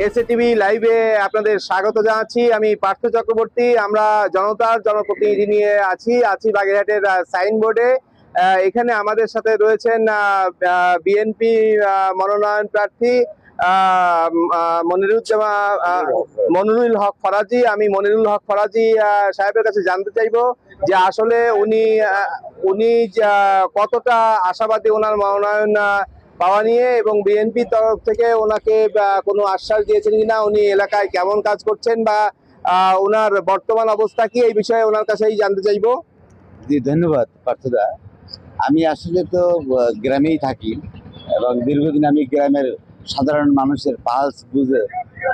SATV লাইভে আপনাদের স্বাগত জানাচ্ছি। আমি পার্থ চক্রবর্তী। আমরা জনতার জনপ্রতিনিধি নিয়ে আছি বাগেরহাটের সাইনবোর্ডে। এখানে আমাদের সাথে রয়েছেন বিএনপি মনোনয়ন প্রার্থী মনিরুল হক ফরাজি। আমি মনিরুল হক ফরাজি সাহেবের কাছে জানতে চাইবো যে আসলে উনি কতটা আশাবাদী ওনার মনোনয়ন পাওয়া নিয়ে, এবং বিএনপির তরফ থেকে ওনাকে কোনো আশ্বাস দিয়েছেন কিনা, উনি এলাকায় কেমন কাজ করছেন বা ওনার বর্তমান অবস্থা কি, এই বিষয়ে ওনার কাছেই জানতে চাইবো। জি, ধন্যবাদ পার্থদা। আমি আসলে তো গ্রামেই থাকি এবং দীর্ঘদিন আমি গ্রামের সাধারণ মানুষের পালস বুঝে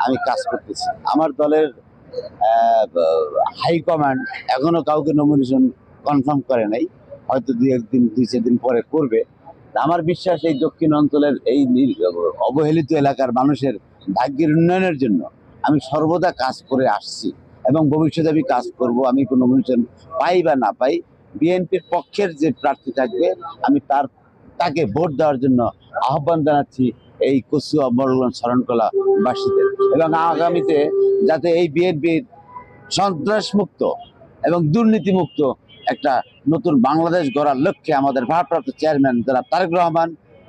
আমি কাজ করতেছি। আমার দলের হাইকমান্ড এখনো কাউকে নমিনেশন কনফার্ম করে নাই, হয়তো দুই চার দিন পরে করবে। আমার বিশ্বাস এই দক্ষিণ অঞ্চলের এই অবহেলিত এলাকার মানুষের ভাগ্যের উন্নয়নের জন্য আমি সর্বদা কাজ করে আসছি এবং ভবিষ্যতে আমি কাজ করব। আমি কোনো নমিনেশন পাই বা না পাই, বিএনপির পক্ষের যে প্রার্থী থাকবে আমি তাকে ভোট দেওয়ার জন্য আহ্বান জানাচ্ছি এই কচুয়া মোড়লগঞ্জ শরণখোলা বাসীদের, এবং আগামীতে যাতে এই বিএনপির সন্ত্রাসমুক্ত এবং দুর্নীতিমুক্ত একটা নতুন বাংলাদেশ গড়ার লক্ষ্যে আমাদের ভারপ্রাপ্ত চেয়ারম্যান যারা তারেক রহমান,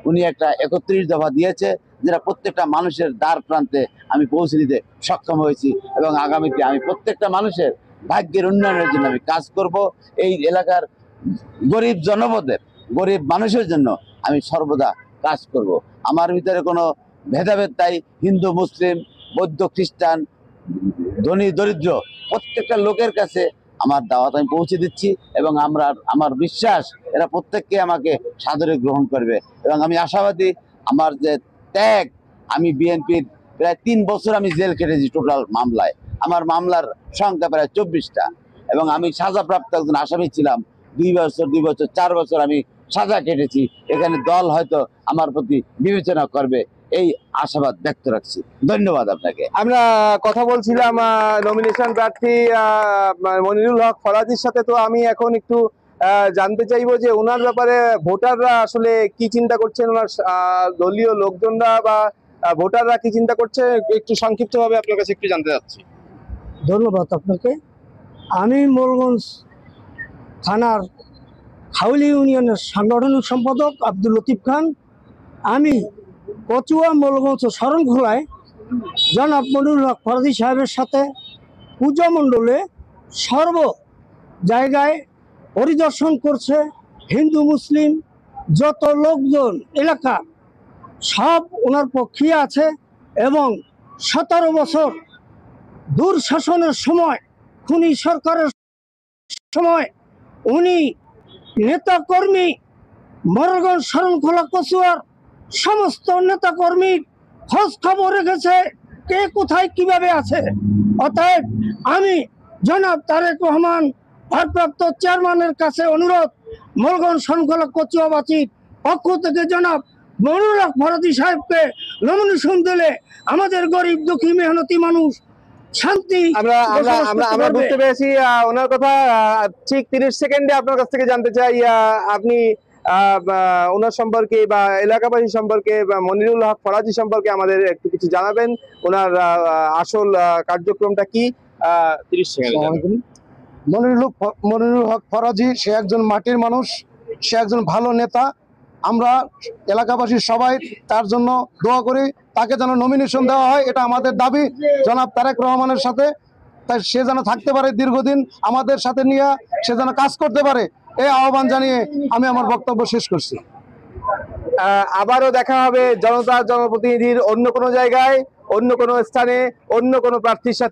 উনি একটা 31 দফা দিয়েছে, যেটা প্রত্যেকটা মানুষের দ্বার প্রান্তে আমি পৌঁছে দিতে সক্ষম হয়েছি। এবং আগামীতে আমি প্রত্যেকটা মানুষের ভাগ্যের উন্নয়নের জন্য আমি কাজ করব। এই এলাকার গরিব জনপদের গরিব মানুষের জন্য আমি সর্বদা কাজ করব। আমার ভিতরে কোনো ভেদাভেদ নাই। হিন্দু, মুসলিম, বৌদ্ধ, খ্রিস্টান, ধনী দরিদ্র প্রত্যেকটা লোকের কাছে আমার দাওয়াত আমি পৌঁছে দিচ্ছি, এবং আমার বিশ্বাস এরা প্রত্যেককে আমাকে সাদরে গ্রহণ করবে। এবং আমি আশাবাদী, আমার যে ত্যাগ, আমি বিএনপির প্রায় 3 বছর আমি জেল কেটেছি টোটাল মামলায়। আমার মামলার সংখ্যা প্রায় 24টা, এবং আমি সাজাপ্রাপ্ত একজন আসামি ছিলাম। 2 বছর 4 বছর আমি সাজা কেটেছি। এখানে দল হয়তো আমার প্রতি বিবেচনা করবে, এই আশাবাদ ব্যক্ত রাখছি। ধন্যবাদ আপনাকে। আমরা কথা বলছিলাম নমিনেশন প্রার্থী মনিরুল হক ফরাজির সাথে। তো আমি এখন একটু জানতে চাইবো যে ওনার ব্যাপারে ভোটাররা আসলে কি চিন্তা করছেন, ওনার দলীয় লোকজনরা বা ভোটাররা কি চিন্তা করছে, একটু সংক্ষিপ্তভাবে আপনার কাছে একটু জানতে চাচ্ছি। ধন্যবাদ আপনাকে। আমি মোড়লগঞ্জ থানার খাউলি ইউনিয়নের সাংগঠনিক সম্পাদক আব্দুল লতিফ খান। আমি কচুয়া মোড়লগঞ্জ শরণখোলায় জনাব মনিরুল হক ফরাজি সাহেবের সাথে পূজা মণ্ডলে সর্ব জায়গায় পরিদর্শন করছে। হিন্দু মুসলিম যত লোকজন এলাকার সব ওনার পক্ষে আছে, এবং 17 বছর দুঃশাসনের সময়, খুনি সরকারের সময় উনি নেতাকর্মী, মোড়লগঞ্জ শরণখোলা কচুয়ার সমস্ত নেতাকর্মীর খোঁজ খবর রেখেছে, কে কোথায় কিভাবে আছে। অতএব আমি জনাব তারেক রহমান ভারপ্রাপ্ত চেয়ারম্যানের কাছে অনুরোধ, মোড়লগঞ্জ শরণখোলা কচুয়াবাসীর পক্ষ থেকে জনাব মনিরুল হক ফরাজি সাহেবকে নমিনেশন দিলে আমাদের গরিব দুঃখী মেহনতি মানুষ শান্তি। আমরা বুঝতে পেরেছি ওনার কথা। ঠিক 30 সেকেন্ডে আপনার কাছ থেকে জানতে চাই, আপনি ওনার সম্পর্কে বা এলাকাবাসী সম্পর্কে বা মনিরুল হক ফরাজি সম্পর্কে আমাদের একটু কিছু জানাবেন। ওনার আসল কার্যক্রমটা কি? 30 সেকেন্ড। মনিরুল হক ফরাজি সে একজন মাটির মানুষ, সে একজন ভালো নেতা। আমরা এলাকাবাসীর সবাই তার জন্য দোয়া করি, তাকে যেন নমিনেশন দেওয়া হয়, এটা আমাদের দাবি জনাব তারেক রহমানের সাথে। তাই সে যেন থাকতে পারে দীর্ঘদিন আমাদের সাথে নিয়ে, সে যেন কাজ করতে পারে, এই আহ্বান জানিয়ে আমি আমার বক্তব্য শেষ করছি। আবারও দেখা হবে জনতার জনপ্রতিনিধির অন্য কোনো জায়গায়, অন্য কোনো স্থানে, অন্য কোনো প্রার্থীর সাথে।